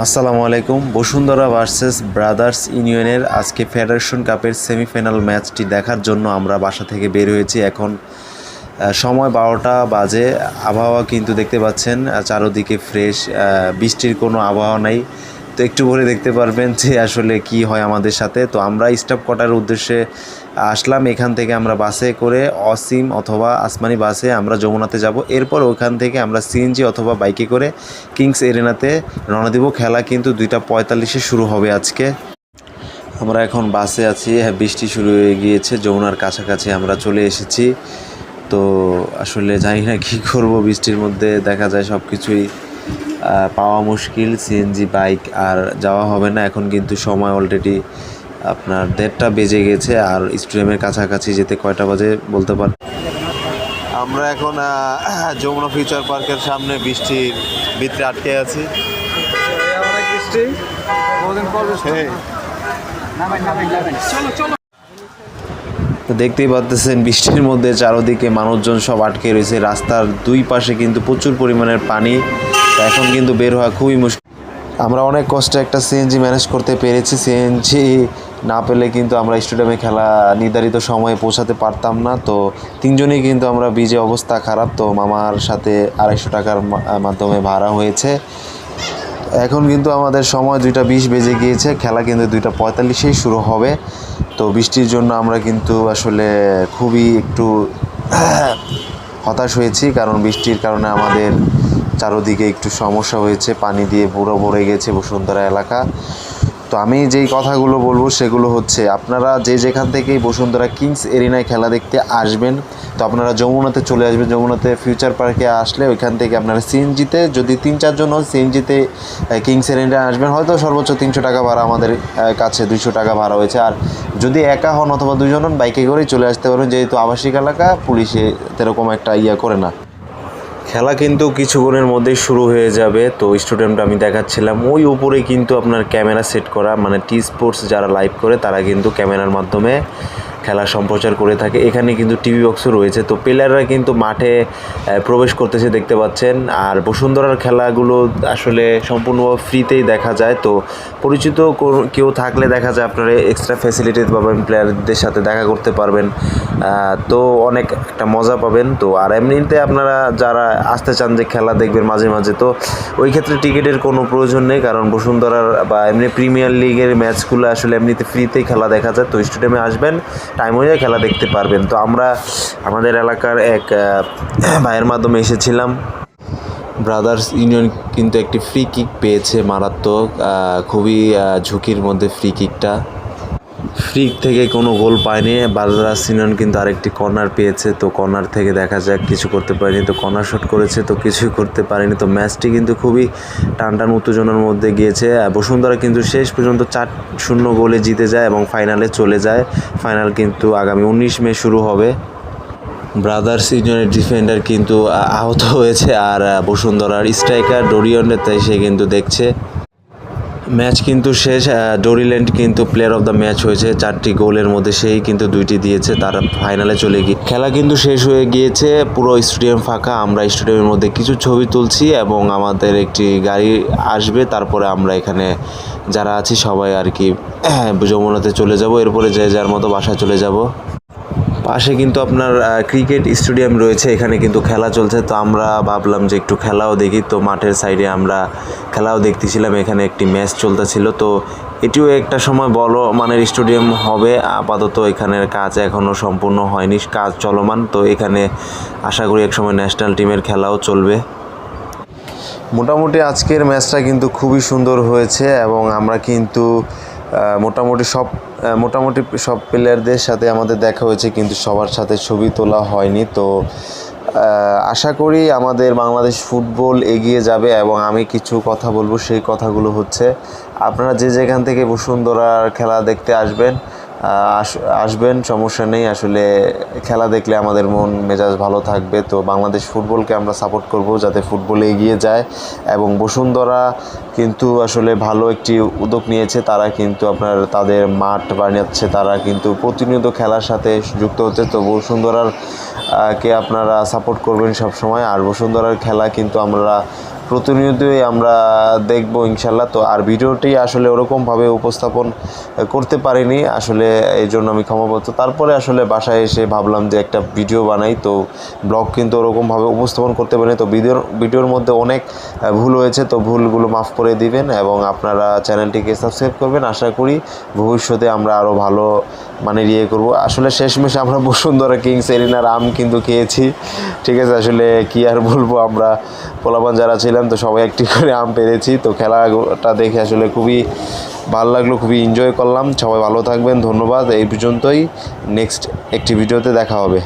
আসসালামু আলাইকুম। Bashundhara versus brothers ইউনিয়নের আজকে ফেডারেশন কাপের সেমিফাইনাল ম্যাচটি দেখার জন্য আমরা বাসা থেকে বের হয়েছি। এখন সময় 12টা বাজে। আবহাওয়া কিন্তু দেখতে পাচ্ছেন চারোদিকে ফ্রেশ, বৃষ্টির কোনো আবহাওয়া নাই। তো একটু পরে দেখতে পারবেন যে আসলে কি হয় আমাদের সাথে। তো আমরা স্টাফ কোয়ার্টারের উদ্দেশ্যে আসলাম। এখান থেকে আমরা বাসে করে অসীম অথবা আসমানি বাসে আমরা যমুনাতে যাব। এরপর ওখান থেকে আমরা সিএনজি অথবা বাইকে করে কিংস এরিনাতে রওনা দেব। খেলা কিন্তু 2:45-এ শুরু হবে আজকে। আমরা এখন বাসে আছি। বৃষ্টি শুরু হয়ে গিয়েছে, যমুনার কাছাকাছি আমরা চলে এসেছি। তো আসলে জানি না কী করব, বৃষ্টির মধ্যে দেখা যায় সব কিছুই পাওয়া মুশকিল। সিএনজি বাইক আর যাওয়া হবে না। এখন কিন্তু সময় অলরেডি আপনার 1:30টা বেজে গেছে। আর স্টেডিয়ামের কাছাকাছি যেতে কয়টা বাজে বলতে পার। আমরা এখন যমুনা ফিউচার পার্কের সামনে বৃষ্টির ভিতরে আটকে আছি। তো দেখতেই পাচ্ছেন বৃষ্টির মধ্যে চারদিকে মানুষজন সব আটকে রয়েছে। রাস্তার দুই পাশে কিন্তু প্রচুর পরিমাণের পানি। এখন কিন্তু বের হওয়া খুবই মুশকিল। আমরা অনেক কষ্টে একটা সিএনজি ম্যানেজ করতে পেরেছি। সিএনজি না পেলে কিন্তু আমরা স্টেডিয়ামে খেলা নির্ধারিত সময়ে পৌঁছাতে পারতাম না। তো তিনজনেই কিন্তু আমরা ভিজে, অবস্থা খারাপ। তো মামার সাথে 250 টাকার মাধ্যমে ভাড়া হয়েছে। এখন কিন্তু আমাদের সময় 2:20 বেজে গিয়েছে। খেলা কিন্তু 2:45-এই শুরু হবে। তো বৃষ্টির জন্য আমরা কিন্তু আসলে খুবই একটু হতাশ হয়েছি, কারণ বৃষ্টির কারণে আমাদের চারোদিকে একটু সমস্যা হয়েছে। পানি দিয়ে পুরো ভরে গেছে বসুন্ধরা এলাকা। তো আমি যেই কথাগুলো বলবো সেগুলো হচ্ছে, আপনারা যে যেখান থেকেই বসুন্ধরা কিংস এরিনায় খেলা দেখতে আসবেন, তো আপনারা যমুনাতে চলে আসবেন। যমুনাতে ফিউচার পার্কে আসলে ওইখান থেকে আপনারা সিএনজিতে, যদি 3-4 জন হন সিএনজিতে কিংস এরিনায় আসবেন। হয়তো সর্বোচ্চ 300 টাকা ভাড়া, আমাদের কাছে 200 টাকা ভাড়া হয়েছে। আর যদি একা হন অথবা 2 জন হন, বাইকে করেই চলে আসতে পারবেন, যেহেতু আবাসিক এলাকা, পুলিশে এরকম একটা করে না। খেলা কিন্তু কিছুক্ষণের মধ্যেই শুরু হয়ে যাবে। তো স্টেডিয়ামটা আমি দেখাচ্ছিলাম, ওই উপরে কিন্তু আপনার ক্যামেরা সেট করা, মানে টি স্পোর্টস যারা লাইভ করে তারা কিন্তু ক্যামেরার মাধ্যমে খেলা সম্প্রচার করে থাকে। এখানে কিন্তু টিভি বক্সও রয়েছে। তো প্লেয়াররা কিন্তু মাঠে প্রবেশ করতেছে দেখতে পাচ্ছেন। আর বসুন্ধরার খেলাগুলো আসলে সম্পূর্ণভাবে ফ্রিতেই দেখা যায়। তো পরিচিত কেউ থাকলে দেখা যায় আপনারা এক্সট্রা ফ্যাসিলিটি পাবেন, প্লেয়ারদের সাথে দেখা করতে পারবেন। তো অনেক একটা মজা পাবেন। তো আর এমনিতে আপনারা যারা আসতে চান যে খেলা দেখবেন মাঝে মাঝে, তো ওই ক্ষেত্রে টিকিটের কোনো প্রয়োজন নেই, কারণ বসুন্ধরার বা এমনি প্রিমিয়ার লিগের ম্যাচগুলো আসলে এমনিতে ফ্রিতেই খেলা দেখা যায়। তো স্টেডিয়ামে আসবেন, টাইম হয়ে খেলা দেখতে পারবেন। তো আমরা আমাদের এলাকার এক ভাইয়ের মাধ্যমে এসেছিলাম। ব্রাদার্স ইউনিয়ন কিন্তু একটি ফ্রি কিক পেয়েছে, মারাত্মক, খুবই ঝুঁকির মধ্যে ফ্রি কিকটা। ফ্রি থেকে কোনো গোল পায়নি। ব্রাদার্স ইউনিয়ন কিন্তু আরেকটি কর্নার পেয়েছে। তো কর্নার থেকে দেখা যাক, কিছু করতে পারেনি। তো কর্নার শট করেছে, তো কিছুই করতে পারেনি। তো ম্যাচটি কিন্তু খুবই টান উত্তেজনার মধ্যে গিয়েছে। বসুন্ধরা কিন্তু শেষ পর্যন্ত 4-0 গোলে জিতে যায় এবং ফাইনালে চলে যায়। ফাইনাল কিন্তু আগামী 19 মে শুরু হবে। ব্রাদার্স ইউনিয়নের ডিফেন্ডার কিন্তু আহত হয়েছে, আর বসুন্ধরার স্ট্রাইকার ডোরিয়নতে সে কিন্তু দেখছে। ম্যাচ কিন্তু শেষ। ডোরিল্যান্ড কিন্তু প্লেয়ার অফ দ্য ম্যাচ হয়েছে। 4টি গোলের মধ্যে সেই কিন্তু 2টি দিয়েছে। তারা ফাইনালে চলে গিয়ে খেলা কিন্তু শেষ হয়ে গিয়েছে। পুরো স্টেডিয়াম ফাঁকা। আমরা স্টেডিয়ামের মধ্যে কিছু ছবি তুলছি এবং আমাদের একটি গাড়ি আসবে। তারপরে আমরা এখানে যারা আছি সবাই আর কি যমুনাতে চলে যাব। এরপরে যে যার মতো বাসায় চলে যাব। পাশে কিন্তু আপনার ক্রিকেট স্টেডিয়াম রয়েছে, এখানে কিন্তু খেলা চলছে। তো আমরা ভাবলাম যে একটু খেলাও দেখি। তো মাঠের সাইডে আমরা খেলাও দেখতেছিলাম। এখানে একটি ম্যাচ চলতেছিল। তো এটিও একটা সময় বড় মানের স্টেডিয়াম হবে। আপাতত এখানের কাজ এখনও সম্পূর্ণ হয়নি, কাজ চলমান। তো এখানে আশা করি এক সময় ন্যাশনাল টিমের খেলাও চলবে। মোটামুটি আজকের ম্যাচটা কিন্তু খুবই সুন্দর হয়েছে এবং আমরা কিন্তু মোটামুটি সব প্লেয়ারদের সাথে আমাদের দেখা হয়েছে, কিন্তু সবার সাথে ছবি তোলা হয়নি। তো আশা করি আমাদের বাংলাদেশ ফুটবল এগিয়ে যাবে। এবং আমি কিছু কথা বলবো, সেই কথাগুলো হচ্ছে, আপনারা যে যেখান থেকে বসুন্ধরার খেলা দেখতে আসবেন, সমস্যা নেই। আসলে খেলা দেখলে আমাদের মন মেজাজ ভালো থাকবে। তো বাংলাদেশ ফুটবলকে আমরা সাপোর্ট করব যাতে ফুটবল এগিয়ে যায়। এবং বসুন্ধরা কিন্তু আসলে ভালো একটি উদ্যোগ নিয়েছে। তারা কিন্তু তাদের মাঠ বানাচ্ছে, তারা কিন্তু প্রতিনিয়ত খেলার সাথে যুক্ত হচ্ছে। তো বসুন্ধরার কে আপনারা সাপোর্ট করবেন সব সময়। আর বসুন্ধরার খেলা কিন্তু আমরা প্রতিনিয়তই আমরা দেখব ইনশাল্লাহ। তো আর ভিডিওটি আসলে ওরকমভাবে উপস্থাপন করতে পারিনি আসলে, এই জন্য আমি ক্ষমাপ্রার্থী। তারপরে আসলে বাসায় এসে ভাবলাম যে একটা ভিডিও বানাই, তো ব্লগ কিন্তু ওরকমভাবে উপস্থাপন করতে পারিনি। তো ভিডিওর মধ্যে অনেক ভুল হয়েছে, তো ভুলগুলো মাফ করে দিবেন এবং আপনারা চ্যানেলটিকে সাবস্ক্রাইব করবেন। আশা করি ভবিষ্যতে আমরা আরও ভালো মানে করব। আসলে শেষমেশ আমরা বসুন্ধরা কিংস এরিনার আম কিন্তু খেয়েছি, ঠিক আছে। আসলে কি আর বলবো, আমরা পোলাপান যারা ছিলাম তো সবাই একটি করে আম পেরেছি। তো খেলাটা দেখে আসলে খুবই ভালো লাগলো, খুবই এনজয় করলাম। সবাই ভালো থাকবেন, ধন্যবাদ। এই পর্যন্তই, নেক্সট একটি ভিডিওতে দেখা হবে।